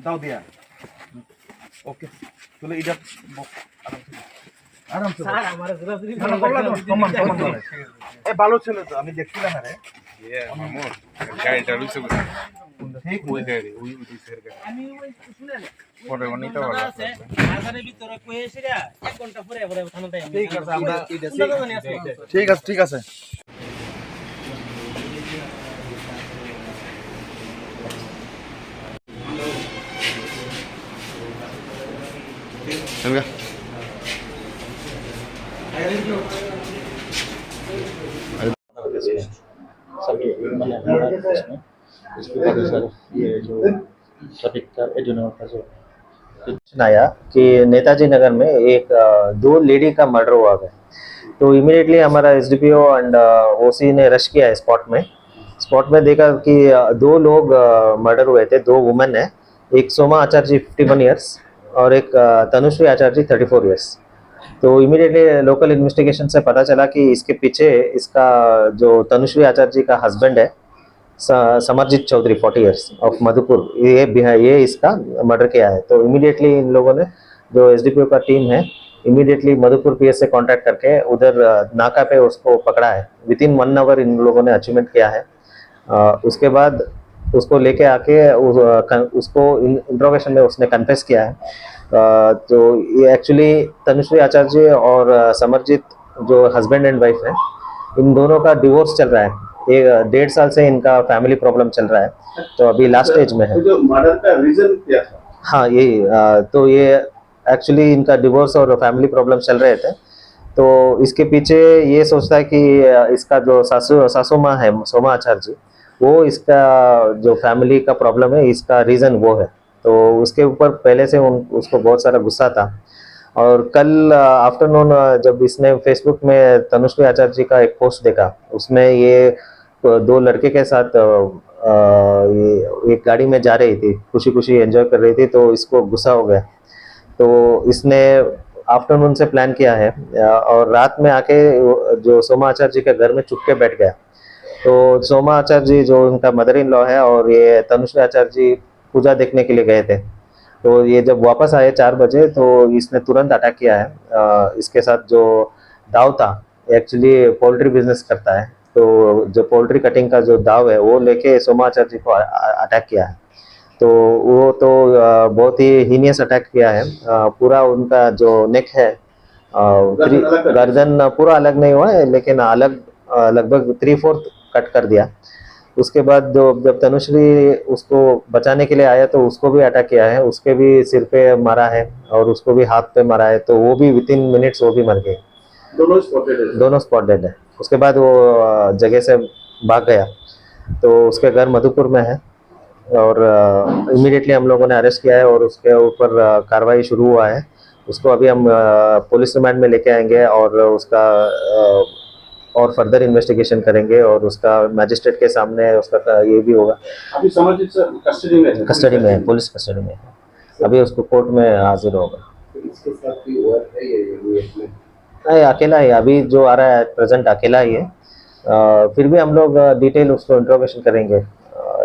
দাও দিয়া ওকে চলে এটা আরাম से স্যার আমার জোরাজুরি এ ভালো ছিল তো আমি দেখছিলাম আরে মামু গাড়িটা রুইছে ঠিক ওই গাড়ি ওই দুইছের গাড়ি আমি ওই শুনেন পরে অনেকটা ভালো আছে বাজারের ভিতরে কই এসেরা 1 ঘন্টা পরে পরে থানাতে ঠিক আছে আমরা ঠিক আছে ঠিক আছে Venga. सभी मैंने इसमें इसके बाद सर ये जो ट्रैफिक का एडिशनल का जो आया कि नेताजी नगर में एक 2 लेडी का मर्डर हुआ है। तो इमीडिएटली हमारा एसडीपीओ एंड ओसी ने रश किया है स्पॉट में देखा कि 2 लोग मर्डर हुए थे। 2 वुमेन है, एक सोमा आचार्य 51 ईयर्स और एक तनुश्री आचार्य 34 ईयर्स। तो इमीडिएटली लोकल इन्वेस्टिगेशन से पता चला कि इसके पीछे इसका जो तनुश्री आचार्य का हस्बैंड है समरजीत चौधरी 40 ईयर्स ऑफ मधुपुर, ये इसका मर्डर किया है। तो इमीडिएटली इन लोगों ने जो एसडीपीओ का टीम है इमीडिएटली मधुपुर पीएस से कांटेक्ट करके उधर नाका पे उसको पकड़ा है। विदिन 1 आवर इन लोगों ने अचीवमेंट किया है। उसके बाद उसको लेके आके उसको इंट्रोगेशन में उसने कन्फेस किया है। तो ये एक्चुअली तनुश्री आचार्य और समरजीत जो हस्बैंड एंड वाइफ है, इन दोनों का डिवोर्स चल रहा है। 1.5 साल से इनका फैमिली प्रॉब्लम चल रहा है, तो अभी लास्ट स्टेज में है। जो मर्डर का रीजन क्या था? हाँ यही, तो ये एक्चुअली इनका डिवोर्स और फैमिली प्रॉब्लम चल रहे थे। तो इसके पीछे ये सोचता है कि इसका जो सासू माँ है सोमा आचार्य, वो इसका जो फैमिली का प्रॉब्लम है इसका रीज़न वो है। तो उसके ऊपर पहले से उसको बहुत सारा गुस्सा था। और कल आफ्टरनून जब इसने फेसबुक में तनुश्री आचार्य जी का एक पोस्ट देखा, उसमें ये 2 लड़के के साथ ये एक गाड़ी में जा रही थी, खुशी खुशी एंजॉय कर रही थी, तो इसको गुस्सा हो गया। तो इसने आफ्टरनून से प्लान किया है और रात में आके जो सोमा आचार्य जी के घर में चुपके बैठ गया। तो सोमा आचार्य जी जो उनका मदर इन लॉ है और ये तनुश्री आचार्य जी पूजा देखने के लिए गए थे। तो ये जब वापस आए 4 बजे तो इसने तुरंत अटैक किया है। इसके साथ जो दाव था, एक्चुअली पोल्ट्री बिजनेस करता है, तो जो पोल्ट्री कटिंग का जो दाव है वो लेके सोमा आचार्य जी को अटैक किया है। तो वो तो बहुत ही हीनियस अटैक किया है। पूरा उनका जो नेक है, गर्दन पूरा अलग नहीं हुआ है, लेकिन अलग लगभग 3/4 कट कर दिया। उसके बाद जब तनुश्री उसको बचाने के लिए आया तो उसको भी अटैक किया है, उसके भी सिर पे मारा है और उसको भी हाथ पे मारा है। तो वो भी विदिन मिनट्स वो भी मर गए। दोनों स्पॉट डेड है। उसके बाद वो जगह से भाग गया। तो उसके घर मधुपुर में है और इमीडिएटली हम लोगों ने अरेस्ट किया है और उसके ऊपर कार्रवाई शुरू हुआ है। उसको अभी हम पुलिस रिमांड में लेके आएंगे और उसका और फर्दर इन्वेस्टिगेशन करेंगे और उसका मैजिस्ट्रेट के सामने उसका ये भी होगा। अभी समरजीत सर कस्टडी में है, पुलिस कस्टडी में है। अभी उसको कोर्ट में हाजिर होगा। इसके साथ भी और है ये नहीं, अकेला ही अभी जो आ रहा है प्रेजेंट अकेला ही है। फिर भी हम लोग डिटेल उसको इंट्रोगेशन करेंगे,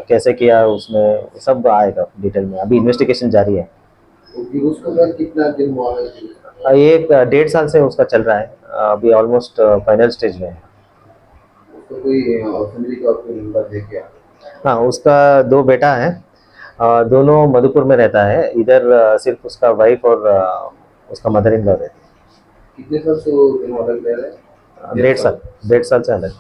कैसे किया उसने सब आएगा डिटेल में। अभी इन्वेस्टिगेशन जारी है। उसको कितना दिन हुआ है? ये 1.5 साल से उसका चल रहा है, अभी ऑलमोस्ट फाइनल स्टेज में है। उसको कोई फैमिली का कोई मेंबर है क्या? हाँ, उसका 2 बेटा है, दोनों मधुपुर में रहता है। इधर सिर्फ उसका वाइफ और उसका मदर इन लॉ रहती है। कितने साल से वो अलग रह रहे हैं? 1.5 साल से अलग।